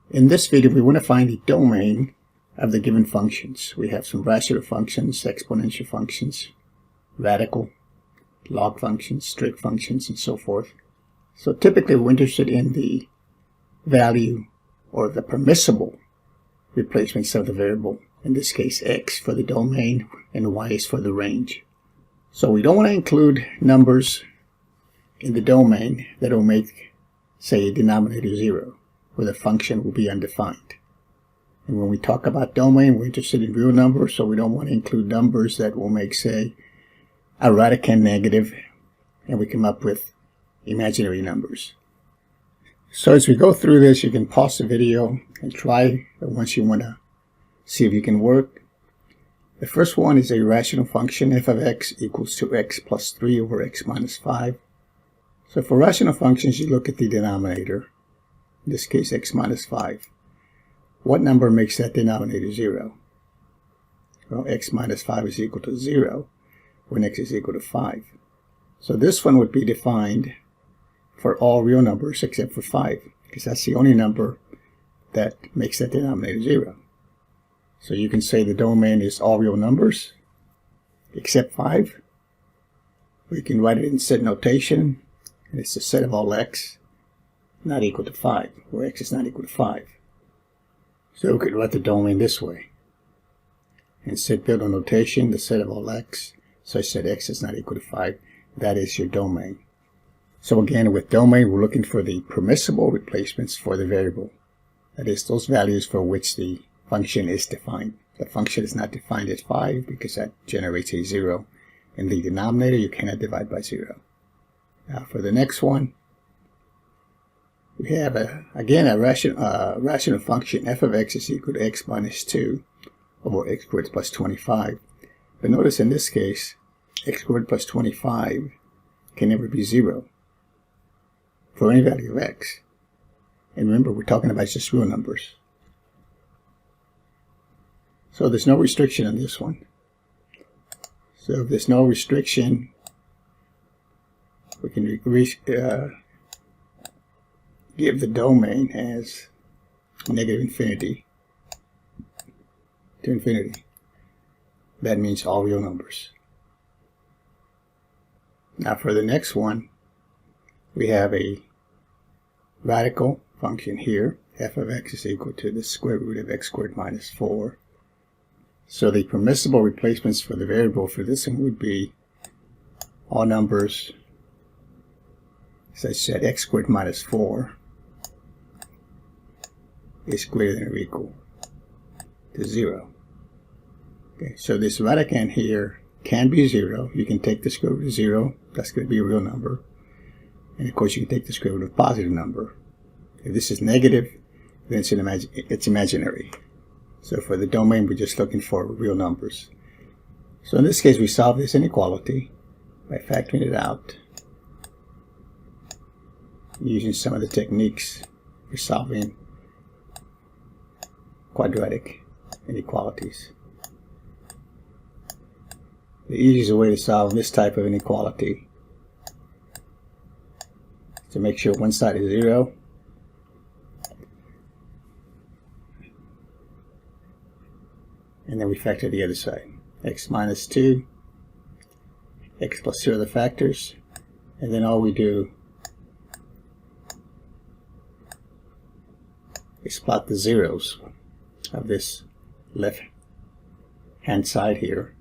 In this video, we want to find the domain of the given functions. We have some rational functions, exponential functions, radical, log functions, trig functions, and so forth. So typically we're interested in the value or the permissible replacements of the variable, in this case x for the domain and y is for the range. So we don't want to include numbers in the domain that will make, say, a denominator 0, where the function will be undefined. And when we talk about domain, we're interested in real numbers, so we don't want to include numbers that will make, say, a radicand negative, and we come up with imaginary numbers. So as we go through this, you can pause the video and try once you want to see if you can work. The first one is a rational function, f of x equals to x plus 3 over x minus 5. So for rational functions, you look at the denominator, in this case x minus 5. What number makes that denominator 0? Well, x minus 5 is equal to 0 when x is equal to 5. So this one would be defined for all real numbers except for 5, because that's the only number that makes that denominator 0. So you can say the domain is all real numbers except 5. We can write it in set notation, and it's the set of all x not equal to 5, where x is not equal to 5. So we could write the domain this way. In set builder notation, the set of all x such that x is not equal to 5, that is your domain. So again, with domain, we're looking for the permissible replacements for the variable. That is, those values for which the function is defined. The function is not defined as 5 because that generates a 0. In the denominator, you cannot divide by 0. Now for the next one, we have, again, a rational function, f of x is equal to x minus 2 over x squared plus 25. But notice in this case, x squared plus 25 can never be 0 for any value of x. And remember, we're talking about just real numbers. So there's no restriction on this one. So if there's no restriction, we can give the domain as negative infinity to infinity. That means all real numbers. Now for the next one, we have a radical function here. F of x is equal to the square root of x squared minus 4. So the permissible replacements for the variable for this one would be all numbers such that x squared minus 4 is greater than or equal to 0. Okay, so this radicand here can be 0. You can take the square root of 0. That's going to be a real number. And of course, you can take the square root of a positive number. If this is negative, then it's imaginary. So for the domain, we're just looking for real numbers. So in this case, we solve this inequality by factoring it out using some of the techniques for solving quadratic inequalities. The easiest way to solve this type of inequality is to make sure one side is 0 and then we factor the other side. X minus 2, x plus 2 are the factors, and then all we do is plot the zeros of this left hand side here.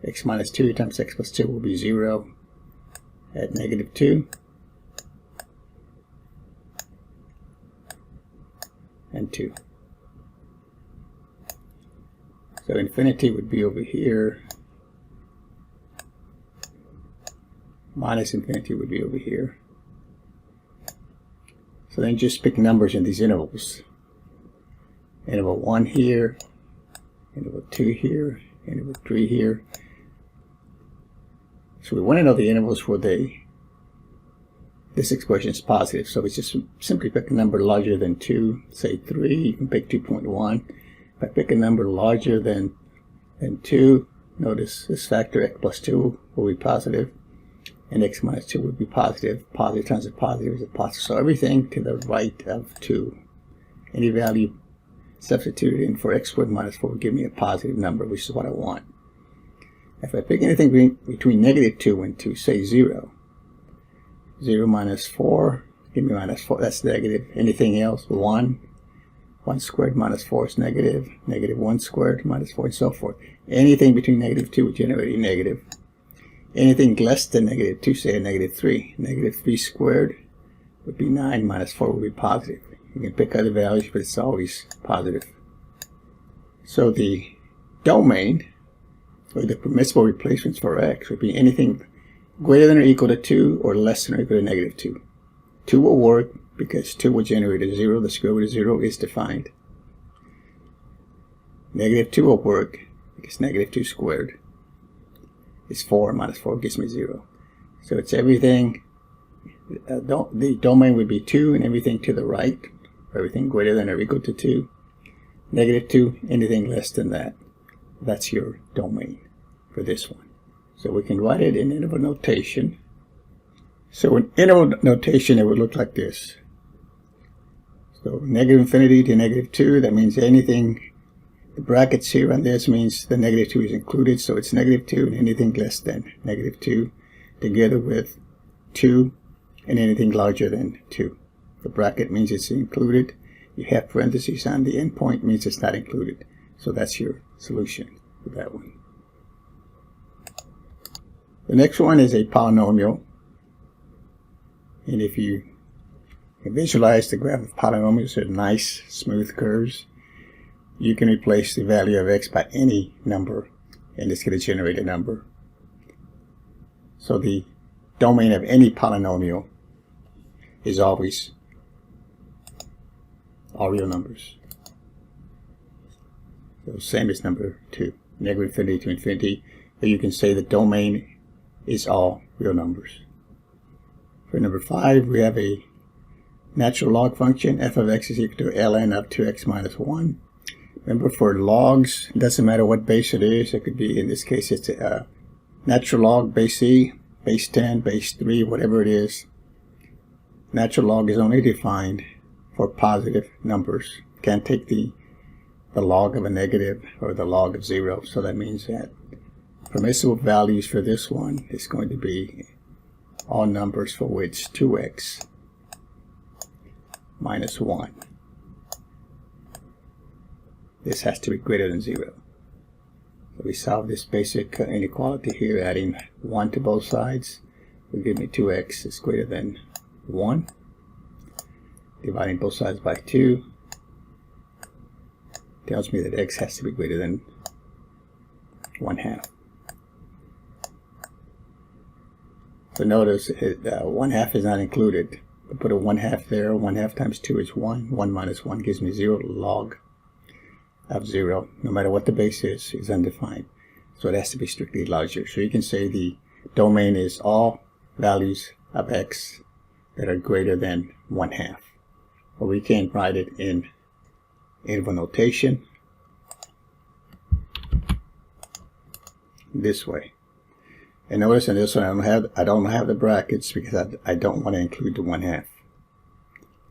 X minus 2 times x plus 2 will be 0 at negative 2 and 2. So infinity would be over here, minus infinity would be over here. So then just pick numbers in these intervals. Interval 1 here, interval 2 here, interval 3 here. So we want to know the intervals where this expression is positive. So we just simply pick a number larger than 2, say 3. You can pick 2.1. If I pick a number larger than 2, notice this factor x plus 2 will be positive. and x minus 2 would be positive. Positive times a positive is a positive. So everything to the right of 2, any value substituted in for x squared minus 4 will give me a positive number, which is what I want. If I pick anything between negative 2 and 2, say 0, 0 minus 4, give me minus 4, that's negative. Anything else, 1, 1 squared minus 4 is negative, negative 1 squared minus 4, and so forth. Anything between negative 2 would generate a negative. Anything less than negative 2, say a negative 3. Negative 3 squared would be 9, minus 4 would be positive. You can pick other values, but it's always positive. So the domain, or the permissible replacements for x, would be anything greater than or equal to 2 or less than or equal to negative 2. 2 will work because 2 will generate a 0. The square root of 0 is defined. Negative 2 will work because negative 2 squared is 4. Minus 4 gives me 0. So it's everything. The domain would be 2 and everything to the right. Everything greater than or equal to 2. Negative 2, anything less than that. That's your domain for this one. So we can write it in interval notation. So in interval notation, it would look like this. So negative infinity to negative 2, that means anything, the brackets here on this means the negative 2 is included, so it's negative 2 and anything less than negative 2 together with 2 and anything larger than 2. The bracket means it's included. You have parentheses on the endpoint, means it's not included. So that's your solution for that one. The next one is a polynomial. And if you can visualize the graph of polynomials, they're nice, smooth curves. You can replace the value of x by any number, and it's going to generate a number. So the domain of any polynomial is always all real numbers. So same as number 2, negative infinity to infinity. But you can say the domain is all real numbers. For number 5, we have a natural log function. F of x is equal to ln of 2x minus 1. Remember, for logs, it doesn't matter what base it is. It could be, in this case, it's a natural log base e, base 10, base 3, whatever it is. Natural log is only defined for positive numbers. Can't take the log of a negative or the log of 0. So that means that permissible values for this one is going to be all numbers for which 2x minus 1. This has to be greater than 0. So we solve this basic inequality here, adding 1 to both sides will give me 2x is greater than 1. Dividing both sides by 2 tells me that x has to be greater than 1/2. So notice 1/2 is not included. I put a 1/2 there. 1/2 times 2 is 1. 1 minus 1 gives me 0. Log of 0, no matter what the base is undefined. So it has to be strictly larger. So you can say the domain is all values of x that are greater than 1/2. Or we can write it in interval notation this way. And notice in this one I don't have the brackets because I don't want to include the 1/2.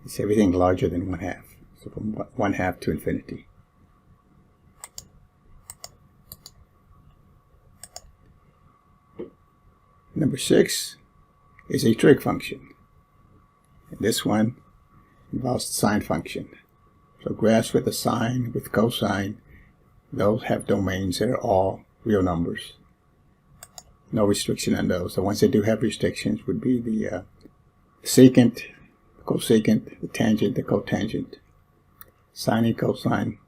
It's everything larger than 1/2. So from 1/2 to infinity. Number 6 is a trig function. And this one involves the sine function. So graphs with a sine, with cosine, those have domains that are all real numbers. No restriction on those. The ones that do have restrictions would be the secant, the cosecant, the tangent, the cotangent. Sine and cosine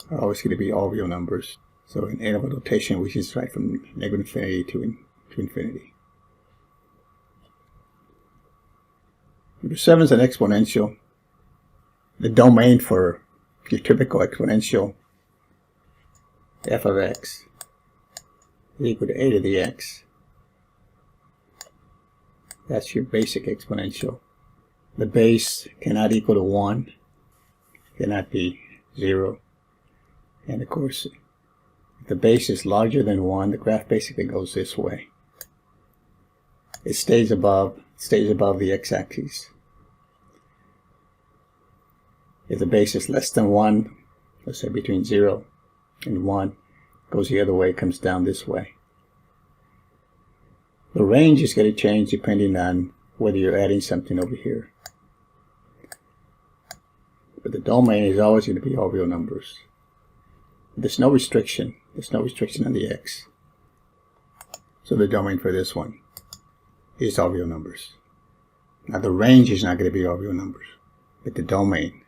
are always going to be all real numbers. So in interval notation, we just write from negative infinity to infinity. Number 7 is an exponential. The domain for your typical exponential f of x is equal to a to the x. That's your basic exponential. The base cannot equal to 1, cannot be 0. And of course, if the base is larger than 1, the graph basically goes this way. it stays above the x-axis. If the base is less than 1, let's say between 0 and 1, goes the other way, comes down this way. The range is going to change depending on whether you're adding something over here. But the domain is always going to be all real numbers. There's no restriction. There's no restriction on the x. So the domain for this one is all real numbers. Now the range is not going to be all real numbers, but the domain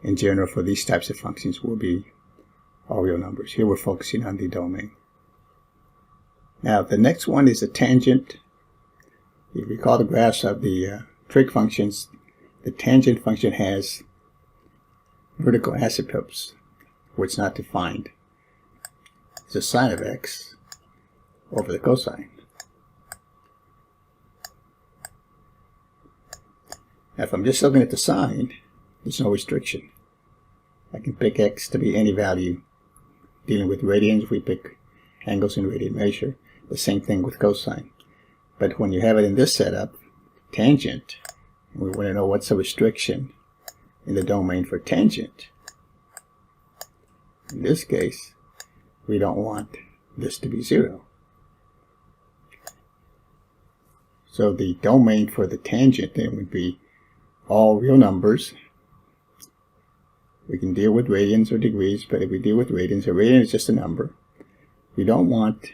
in general for these types of functions will be all real numbers. Here we're focusing on the domain. Now the next one is a tangent. If you recall the graphs of the trig functions, the tangent function has vertical asymptotes, which is not defined. It's the sine of x over the cosine. Now if I'm just looking at the sine, there's no restriction. I can pick x to be any value. Dealing with radians, if we pick angles in radian measure, the same thing with cosine. But when you have it in this setup, tangent, we want to know what's the restriction in the domain for tangent. In this case, we don't want this to be 0. So the domain for the tangent then would be all real numbers. We can deal with radians or degrees, but if we deal with radians, a radian is just a number. We don't want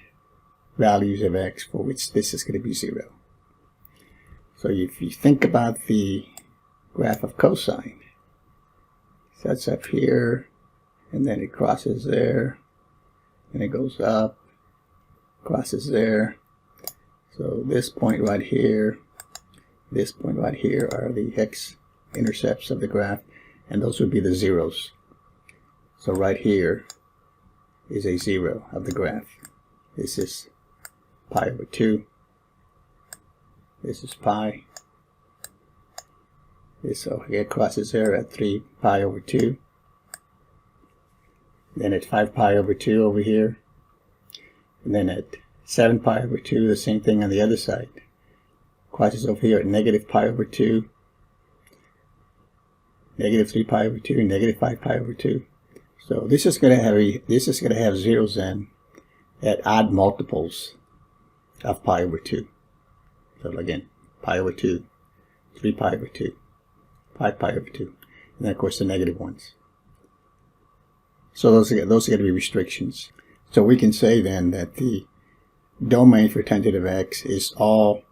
values of x for which this is going to be 0. So if you think about the graph of cosine, so that's up here, and then it crosses there, and it goes up, crosses there. So this point right here, this point right here are the x-intercepts of the graph, and those would be the zeros. So right here is a 0 of the graph. This is pi over 2. This is pi. This it crosses there at 3 pi over 2. Then at 5 pi over 2 over here. And then at 7 pi over 2, the same thing on the other side. Crosses over here at negative pi over 2. Negative 3 pi over 2, negative 5 pi over 2. So this is going to have zeros then at odd multiples of pi over 2. So again, pi over 2, 3 pi over 2, 5 pi over 2, and then of course the negative ones. So those are going to be restrictions. So we can say then that the domain for tangent of x is all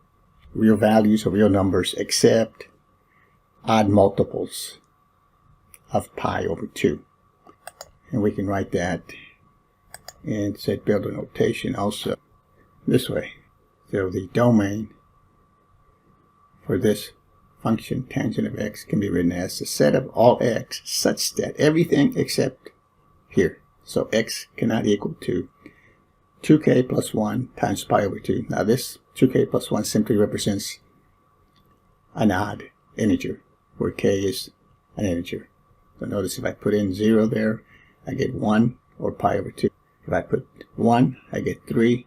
real values or real numbers except odd multiples of pi over 2. And we can write that in set builder notation also this way. So the domain for this function tangent of x can be written as the set of all x such that everything except here. So x cannot equal to 2k plus 1 times pi over 2. Now this 2k plus 1 simply represents an odd integer, where k is an integer. So notice if I put in 0 there, I get 1 or pi over 2. If I put 1, I get 3.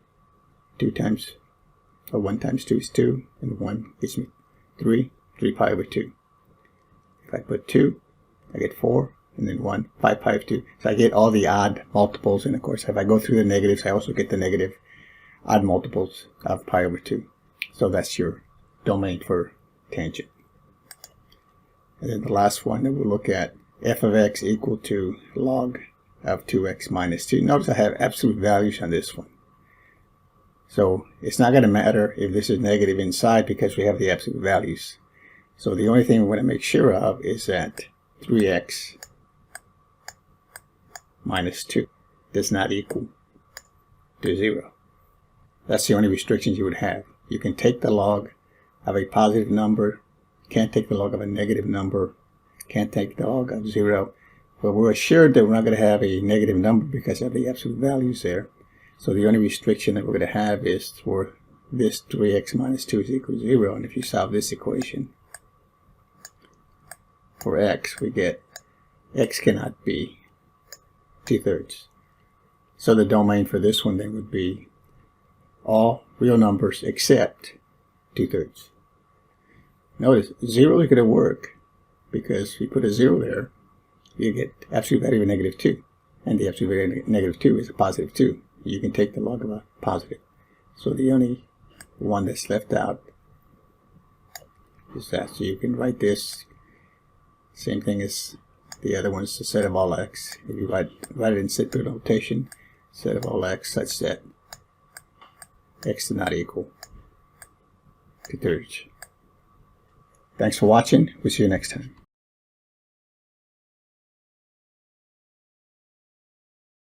1 times 2 is 2, and 1 gives me 3 pi over 2. If I put 2, I get 4, and then 1, 5 pi over 2. So I get all the odd multiples, and of course if I go through the negatives, I also get the negative odd multiples of pi over 2. So that's your domain for tangent. And then the last one that we'll look at, f of x equal to log of 2x minus 2. Notice I have absolute values on this one. So it's not going to matter if this is negative inside because we have the absolute values. So the only thing we want to make sure of is that 3x minus 2 does not equal to 0. That's the only restrictions you would have. You can take the log of a positive number, can't take the log of a negative number, can't take the log of 0. But we're assured that we're not going to have a negative number because of the absolute values there. So the only restriction that we're going to have is for this 3x minus 2 is equal to 0. And if you solve this equation for x, we get x cannot be 2/3. So the domain for this one then would be all real numbers except 2/3. Notice 0 is going to work because we put a 0 there, you get absolute value of -2. And the absolute value of -2 is a +2. You can take the log of a positive. So the only one that's left out is that. So you can write this same thing as the other ones, the set of all x. If you write it in set-period notation, set of all x such that x does not equal 2/3. Thanks for watching. We'll see you next time.